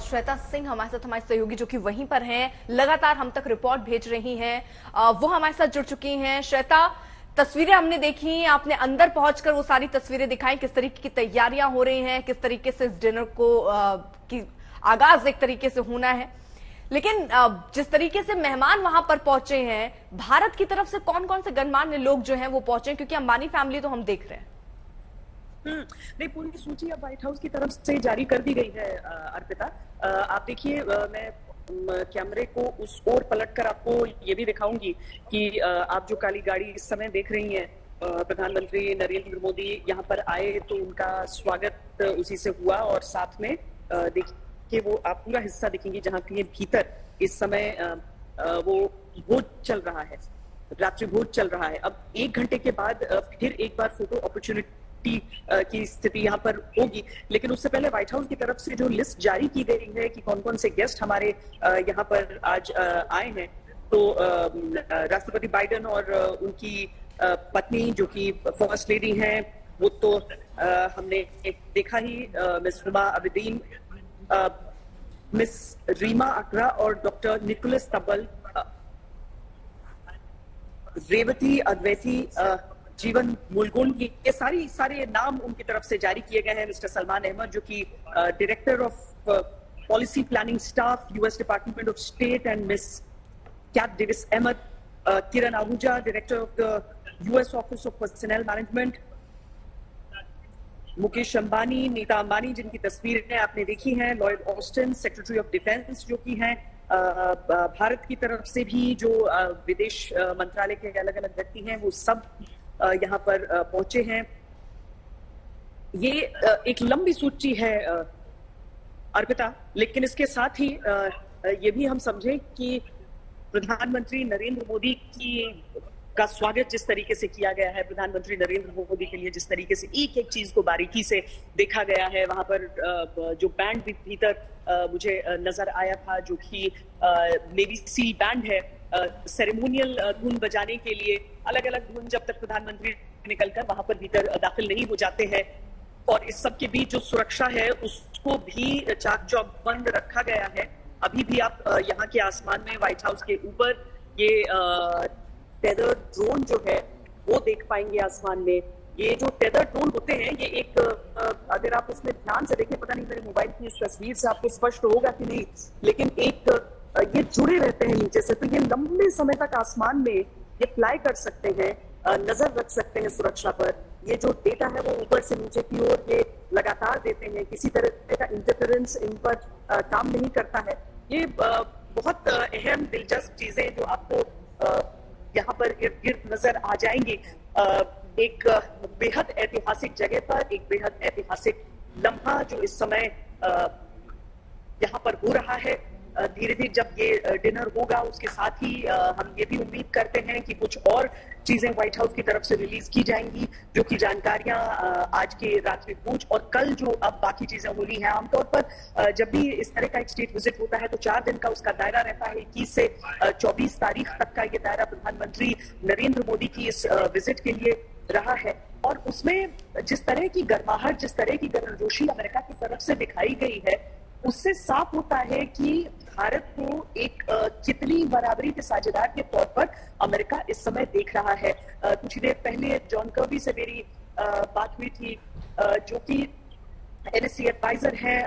श्वेता सिंह हमारे साथ, हमारे सहयोगी जो कि वहीं पर हैं, लगातार हम तक रिपोर्ट भेज रही हैं। वो हमारे साथ जुड़ चुकी हैं। श्वेता, तस्वीरें हमने देखी, आपने अंदर पहुंचकर वो सारी तस्वीरें दिखाई, किस तरीके की तैयारियां हो रही हैं, किस तरीके से इस डिनर को की आगाज एक तरीके से होना है। लेकिन जिस तरीके से मेहमान वहां पर पहुंचे हैं, भारत की तरफ से कौन कौन से गणमान्य लोग जो हैं वो पहुंचे, क्योंकि अंबानी फैमिली तो हम देख रहे हैं। नहीं, पूरी सूची अब व्हाइट हाउस की तरफ से जारी कर दी गई है अर्पिता। आप देखिए, मैं कैमरे को उस ओर पलटकर आपको ये भी दिखाऊंगी कि आप जो काली गाड़ी इस समय देख रही हैं, प्रधानमंत्री नरेंद्र मोदी यहाँ पर आए तो उनका स्वागत उसी से हुआ। और साथ में देखिए वो आप पूरा हिस्सा देखेंगे जहाँ के भीतर इस समय वो भोज चल रहा है, रात्रि भोज चल रहा है। अब 1 घंटे के बाद फिर एक बार फोटो अपॉर्चुनिटी की स्थिति यहाँ पर होगी, लेकिन उससे पहले व्हाइट हाउस की तरफ से जो लिस्ट जारी की गई है कि कौन कौन से गेस्ट हमारे यहाँ पर आज आए हैं, तो राष्ट्रपति बाइडेन और उनकी पत्नी जो कि फर्स्ट लेडी हैं, वो तो हमने देखा ही, मिस हुमा अबदीन, मिस रीमा अकरा और डॉक्टर निकोलस तब्बल, रेवती अद्वैती, जीवन मुलगुन, ये सारे नाम उनकी तरफ से जारी किए गए हैं। मिस्टर सलमान अहमद जो कि director of policy planning staff, US department of state, and miss Cat Davis Ahmed, Kiran Ahuja, director of the US office of personnel management, Mukesh Ambani, Nita Ambani जिनकी तस्वीरें आपने देखी हैं, Lloyd Austin secretary of defence जो कि हैं, भारत की तरफ से भी जो विदेश मंत्रालय के अलग अलग व्यक्ति हैं, वो सब यहाँ पर पहुंचे हैं। ये एक लंबी सूची है अर्पिता, लेकिन इसके साथ ही ये भी हम समझें कि प्रधानमंत्री नरेंद्र मोदी का स्वागत जिस तरीके से किया गया है, प्रधानमंत्री नरेंद्र मोदी के लिए जिस तरीके से एक एक चीज को बारीकी से देखा गया है, वहां पर जो बैंड भी भीतर मुझे नजर आया था, जो कि नेवी सी बैंड है, सेरेमोनियल धुन बजाने के लिए अलग अलग धुन, जब तक प्रधानमंत्री निकलकर वहां पर भीतर दाखिल नहीं हो जाते हैं। और इस सब के बीच जो सुरक्षा है उसको भी चाक चौक बंद रखा गया है। अभी भी आप यहाँ के आसमान में, व्हाइट हाउस के ऊपर ये टेदर ड्रोन जो है वो देख पाएंगे आसमान में। ये जो टेदर ड्रोन होते हैं, ये एक अगर आप उसमें ध्यान से देखें, पता नहीं मेरे मोबाइल की इस तस्वीर से आपको स्पष्ट होगा कि नहीं, लेकिन एक ये जुड़े रहते हैं नीचे से, तो ये लंबे समय तक आसमान में ये फ्लाई कर सकते हैं, नजर रख सकते हैं सुरक्षा पर। ये जो डेटा है वो ऊपर से नीचे की ओर ये लगातार देते हैं, किसी तरह का इंटरफेरेंस इन पर काम नहीं करता है। ये बहुत अहम दिलचस्प चीजें जो आपको यहाँ पर इर्द गिर्द नजर आ जाएंगी। एक बेहद ऐतिहासिक जगह पर एक बेहद ऐतिहासिक लम्हा जो इस समय यहाँ पर हो रहा है। धीरे धीरे जब ये डिनर होगा, उसके साथ ही हम ये भी उम्मीद करते हैं कि कुछ और चीजें व्हाइट हाउस की तरफ से रिलीज की जाएंगी, जो कि जानकारियां आज के रात्रि भोज और कल जो अब बाकी चीजें हो रही हैं। आमतौर पर जब भी इस तरह का एक स्टेट विजिट होता है तो 4 दिन का उसका दायरा रहता है। 21 से 24 तारीख तक का ये दायरा प्रधानमंत्री नरेंद्र मोदी की इस विजिट के लिए रहा है। और उसमें जिस तरह की गर्माहट, जिस तरह की गर्मजोशी अमेरिका की तरफ से दिखाई गई है, उससे साफ होता है कि भारत को एक कितनी बराबरी के साझेदार के तौर पर अमेरिका इस समय देख रहा है। कुछ देर पहले जॉन कर्बी से मेरी बात हुई थी, जो कि NSC एडवाइजर हैं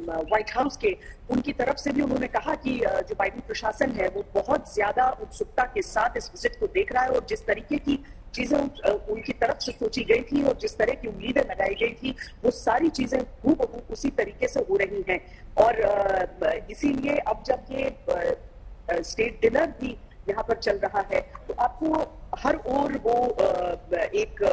व्हाइट हाउस के। उनकी तरफ से भी उन्होंने कहा कि जो बाइडेन प्रशासन है वो बहुत ज्यादा उत्सुकता के साथ इस विजिट को देख रहा है, और जिस तरीके की चीजें उनकी तरफ से सोची गई थी और जिस तरह की उम्मीदें लगाई गई थी, वो सारी चीजें हूबहू उसी तरीके से हो रही हैं। और इसीलिए अब जब ये स्टेट डिनर भी यहाँ पर चल रहा है, तो आपको हर ओर वो एक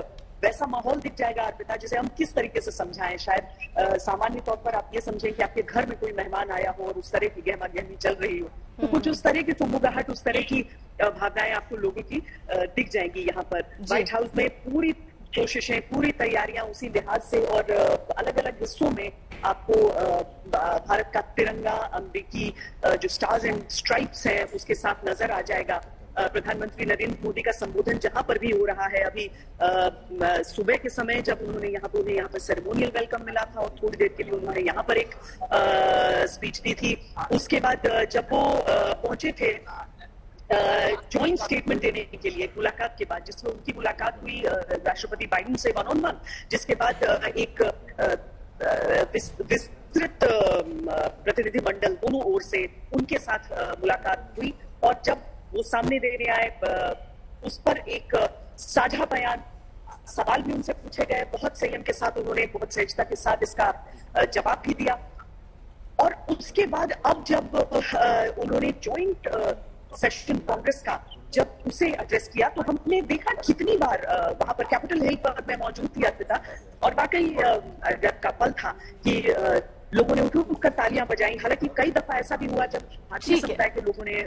वैसा माहौल दिख जाएगा अर्पिता, जिसे हम किस तरीके से समझाएं। शायद सामान्य तौर पर आप ये समझें कि आपके घर में कोई मेहमान आया हो और उस तरह की गहमा गहमी चल रही हो, तो कुछ उस तरह की सुमुगाहट, उस तरह की भावनाएं आपको लोगों की दिख जाएंगी यहाँ पर। व्हाइट हाउस में पूरी कोशिशें, पूरी तैयारियां उसी लिहाज से, और अलग अलग हिस्सों में आपको भारत का तिरंगा, अमेरिकी जो स्टार्स एंड स्ट्राइप्स हैं उसके साथ नजर आ जाएगा। प्रधानमंत्री नरेंद्र मोदी का संबोधन जहां पर भी हो रहा है, अभी सुबह के समय जब उन्हें यहाँ पर सेरेमोनियल वेलकम मिला था और थोड़ी देर के लिए उन्होंने यहाँ पर एक स्पीच दी थी। उसके बाद जब वो पहुंचे थे जॉइंट स्टेटमेंट देने के लिए मुलाकात के बाद, जिसमें उनकी मुलाकात हुई राष्ट्रपति बाइडेन से वन ऑन वन, जिसके बाद एक विस्तृत प्रतिनिधि मंडल दोनों ओर से उनके साथ मुलाकात हुई। और जब वो सामने देने आए उस पर एक साझा बयान, सवाल भी उनसे पूछे गए, बहुत संयम के साथ उन्होंने बहुत सहजता के साथ इसका जवाब भी दिया। और उसके बाद अब जब उन्होंने जॉइंट सेशन कांग्रेस का जब उसे एड्रेस किया, तो हमने देखा कितनी बार वहां पर कैपिटल हिल पर मैं मौजूद थी अर्पिता, और वाकई गर्व का पल था कि लोगों ने उठ कर तालियां बजाई। हालांकि कई दफा ऐसा भी हुआ जब भारतीय समुदाय के लोगों ने